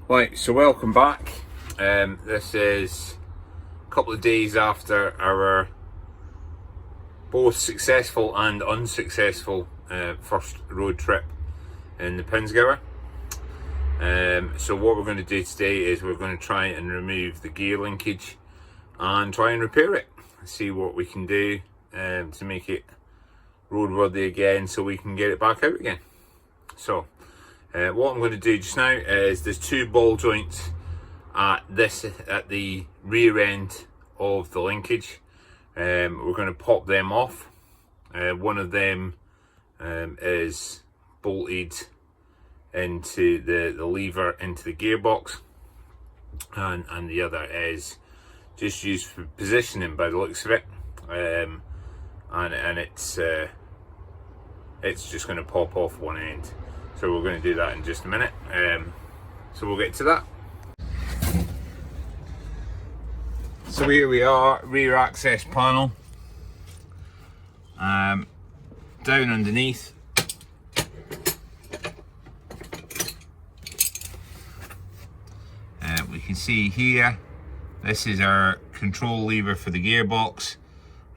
Right, so welcome back. This is a couple of days after our both successful and unsuccessful first road trip in the Pinzgauer. So what we're going to do today is we're going to try and remove the gear linkage and try and repair it. See what we can do to make it roadworthy again so we can get it back out again. So what I'm going to do just now is there's two ball joints at the rear end of the linkage. We're going to pop them off. One of them is bolted into the lever into the gearbox, and the other is just used for positioning by the looks of it, and it's just going to pop off one end. So we're going to do that in just a minute. So we'll get to that. So here we are, rear access panel. Down underneath. We can see here, this is our control lever for the gearbox.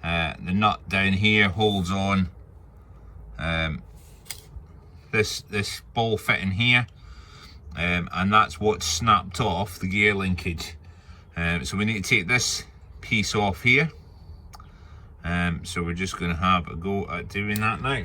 The nut down here holds on this ball fitting here, and that's what snapped off the gear linkage. So we need to take this piece off here. So we're just going to have a go at doing that now.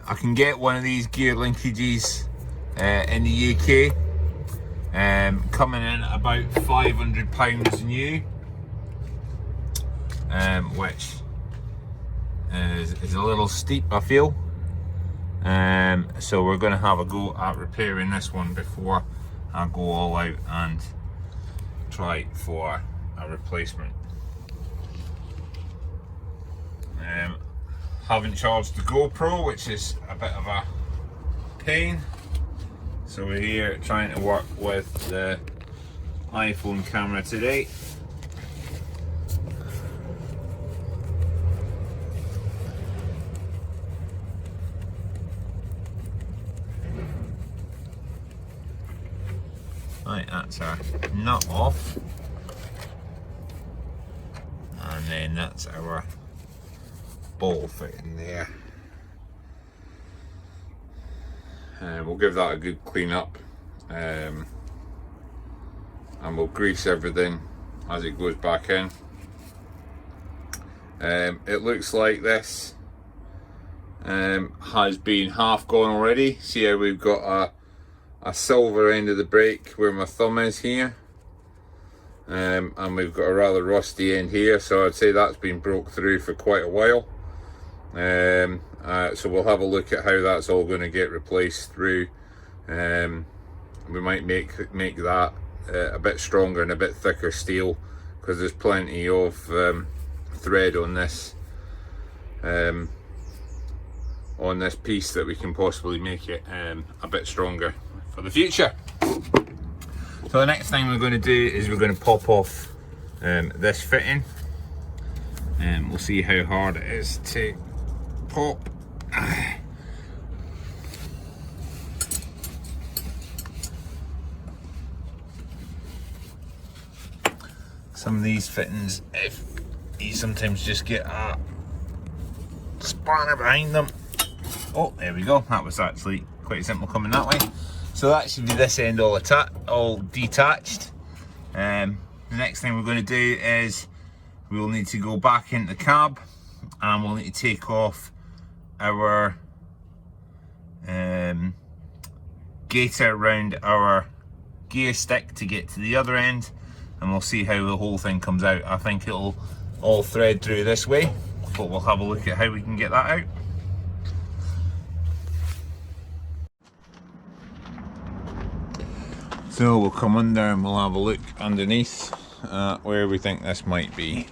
I can get one of these gear linkages in the UK, coming in at about £500 new, which is a little steep, I feel. So we're going to have a go at repairing this one before I go all out and try for a replacement. Haven't charged the GoPro, which is a bit of a pain. So we're here trying to work with the iPhone camera today. Right, that's our nut off. And then that's our ball fitting there. We'll give that a good clean up, and we'll grease everything as it goes back in. It looks like this has been half gone already. See how we've got a silver end of the brake where my thumb is here, and we've got a rather rusty end here, so I'd say that's been broke through for quite a while. So we'll have a look at how that's all going to get replaced through. We might make that a bit stronger and a bit thicker steel, because there's plenty of thread on this piece that we can possibly make it a bit stronger for the future. So the next thing we're going to do is we're going to pop off this fitting, and we'll see how hard it is to pop. Some of these fittings, if you sometimes just get a spanner behind them. Oh, there we go. That was actually quite simple coming that way. So that should be this end all detached. The next thing we're going to do is we'll need to go back into the cab, and we'll need to take off our gaiter around our gear stick to get to the other end, and we'll see how the whole thing comes out. I think it'll all thread through this way, but we'll have a look at how we can get that out. So we'll come under and we'll have a look underneath where we think this might be.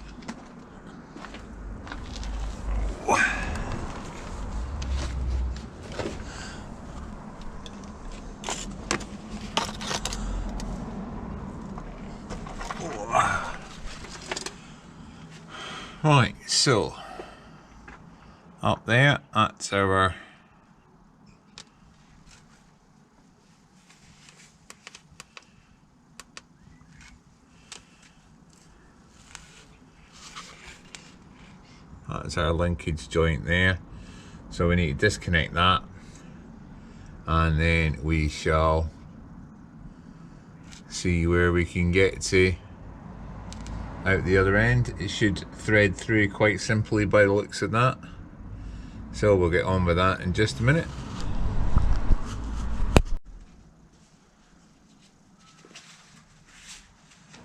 Right, so up there, that's our linkage joint there. So we need to disconnect that, and then we shall see where we can get to out the other end. It should thread through quite simply by the looks of that. So we'll get on with that in just a minute.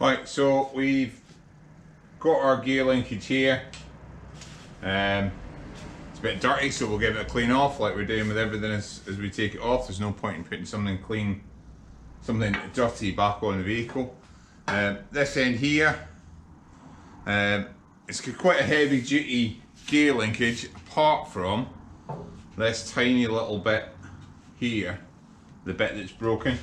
Right, so we've got our gear linkage here. It's a bit dirty, so we'll give it a clean off like we're doing with everything as we take it off. There's no point in putting something clean, something dirty back on the vehicle. This end here, it's quite a heavy duty gear linkage, apart from this tiny little bit here, the bit that's broken.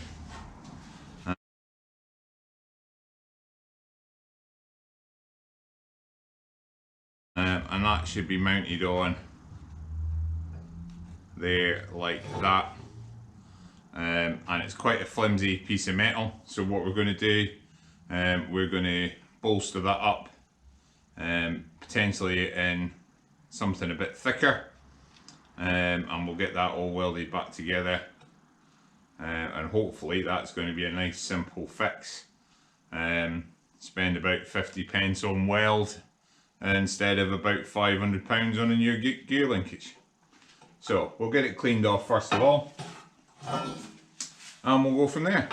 And that should be mounted on there like that. And it's quite a flimsy piece of metal, so what we're going to do, we're going to bolster that up, potentially in something a bit thicker, and we'll get that all welded back together, and hopefully that's going to be a nice simple fix. Spend about 50 pence on weld instead of about £500 on a new gear linkage. So we'll get it cleaned off first of all, and we'll go from there.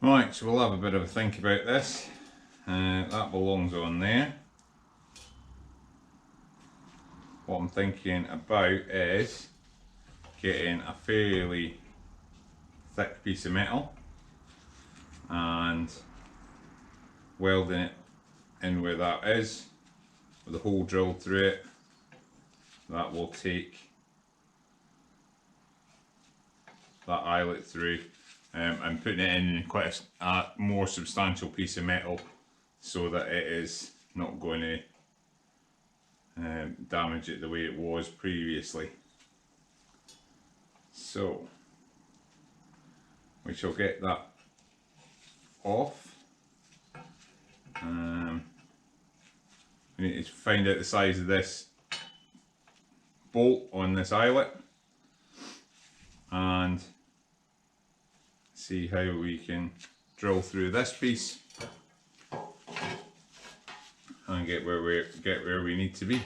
Right, so we'll have a bit of a think about this. That belongs on there. What I'm thinking about is getting a fairly thick piece of metal and welding it in where that is, with a hole drilled through it. That will take that eyelet through. I'm putting it in quite a more substantial piece of metal so that it is not going to damage it the way it was previously. So we shall get that off. We need to find out the size of this bolt on this eyelet and see how we can drill through this piece and get where we need to be.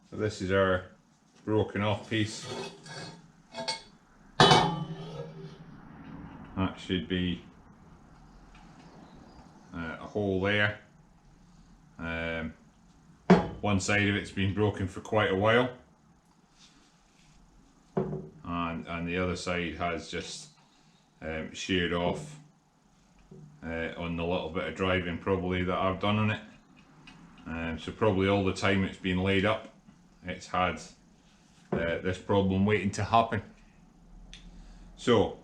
So this is our broken off piece. That should be a hole there. One side of it's been broken for quite a while, and the other side has just sheared off on the little bit of driving probably that I've done on it. So probably all the time it's been laid up, it's had this problem waiting to happen. So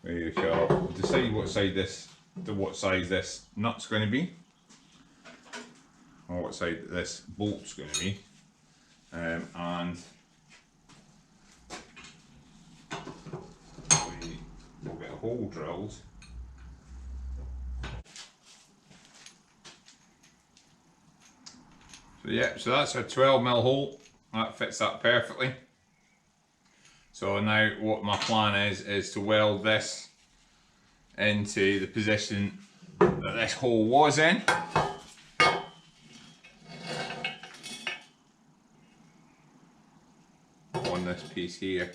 we shall decide what size this nut's going to be. on what side this bolt's going to be, and we'll get a hole drilled. So yeah, so that's our 12mm hole. That fits that perfectly. So now what my plan is to weld this into the position that this hole was in. On this piece here.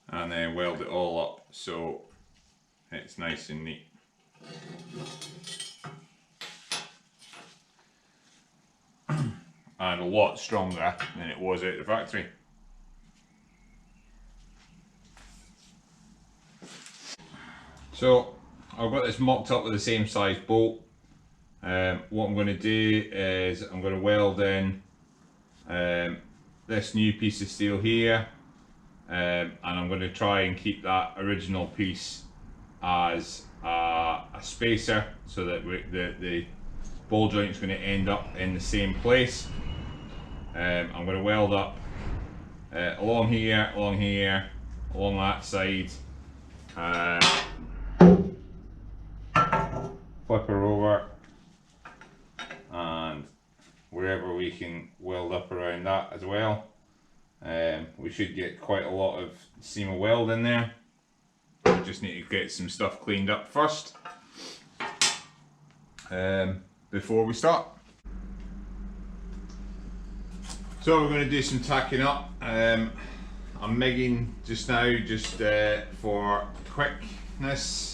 And then weld it all up so it's nice and neat. And a lot stronger than it was at the factory. So I've got this mocked up with the same size bolt. What I'm going to do is I'm going to weld in this new piece of steel here, and I'm going to try and keep that original piece as a spacer so that the ball joint is going to end up in the same place. I'm going to weld up along here, along that side, flip her over, and wherever we can weld up around that as well. We should get quite a lot of seam of weld in there. We just need to get some stuff cleaned up first before we start. So we're going to do some tacking up. I'm MIGging just now, just for quickness.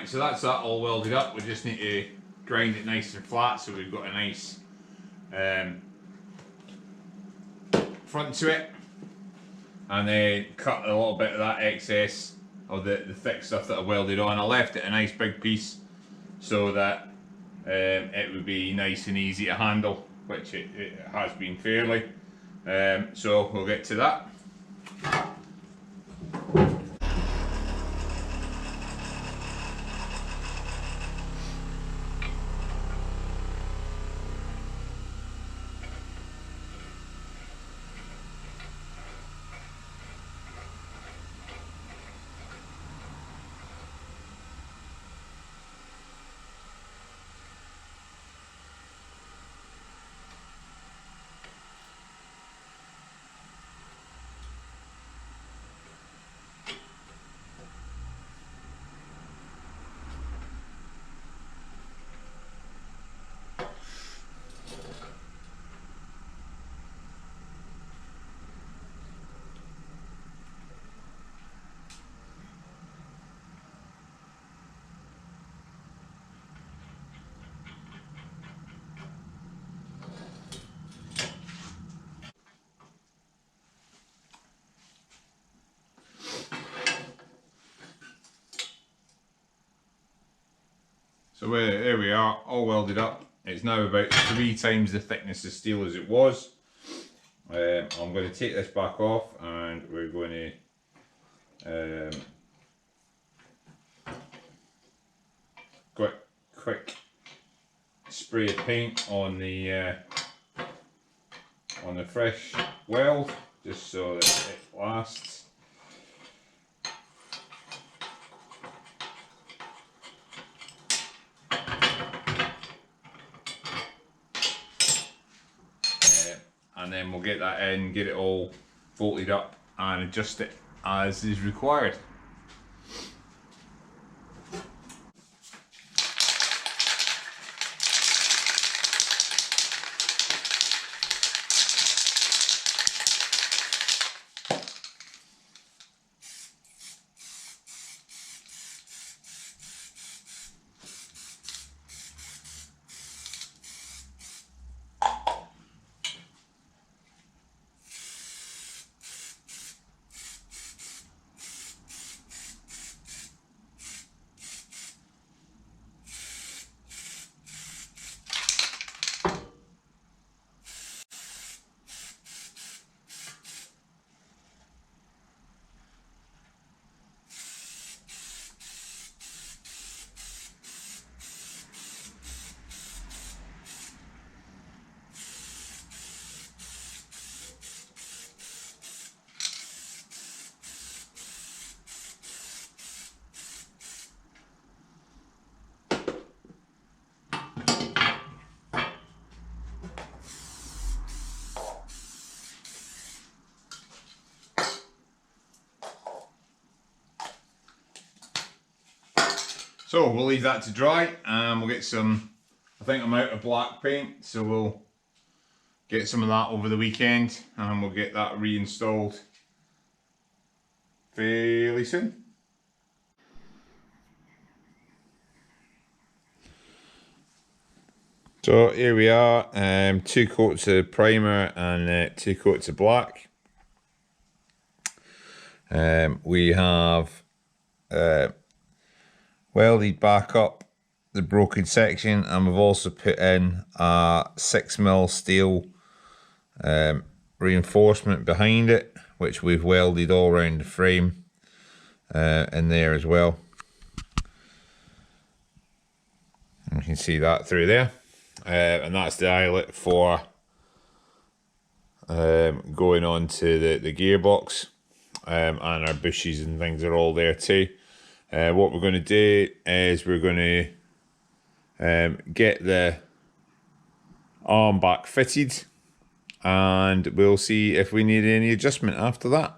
Right, so that's that all welded up. We just need to grind it nice and flat so we've got a nice front to it, and then cut a little bit of that excess of the thick stuff that I welded on. I left it a nice big piece so that it would be nice and easy to handle, which it has been fairly. So we'll get to that. So there we are, all welded up. It's now about 3 times the thickness of steel as it was. I'm going to take this back off and we're going to quick spray of paint on the fresh weld, just so that it lasts. And then we'll get that in, get it all bolted up and adjust it as is required. So we'll leave that to dry and we'll get some, I think I'm out of black paint, so we'll get some of that over the weekend and we'll get that reinstalled fairly soon. So here we are, 2 coats of primer and 2 coats of black. We have welded back up the broken section, and we've also put in a 6mm steel reinforcement behind it, which we've welded all around the frame in there as well. You can see that through there, and that's the eyelet for going on to the gearbox, and our bushes and things are all there too. What we're going to do is we're going to get the arm back fitted, and we'll see if we need any adjustment after that.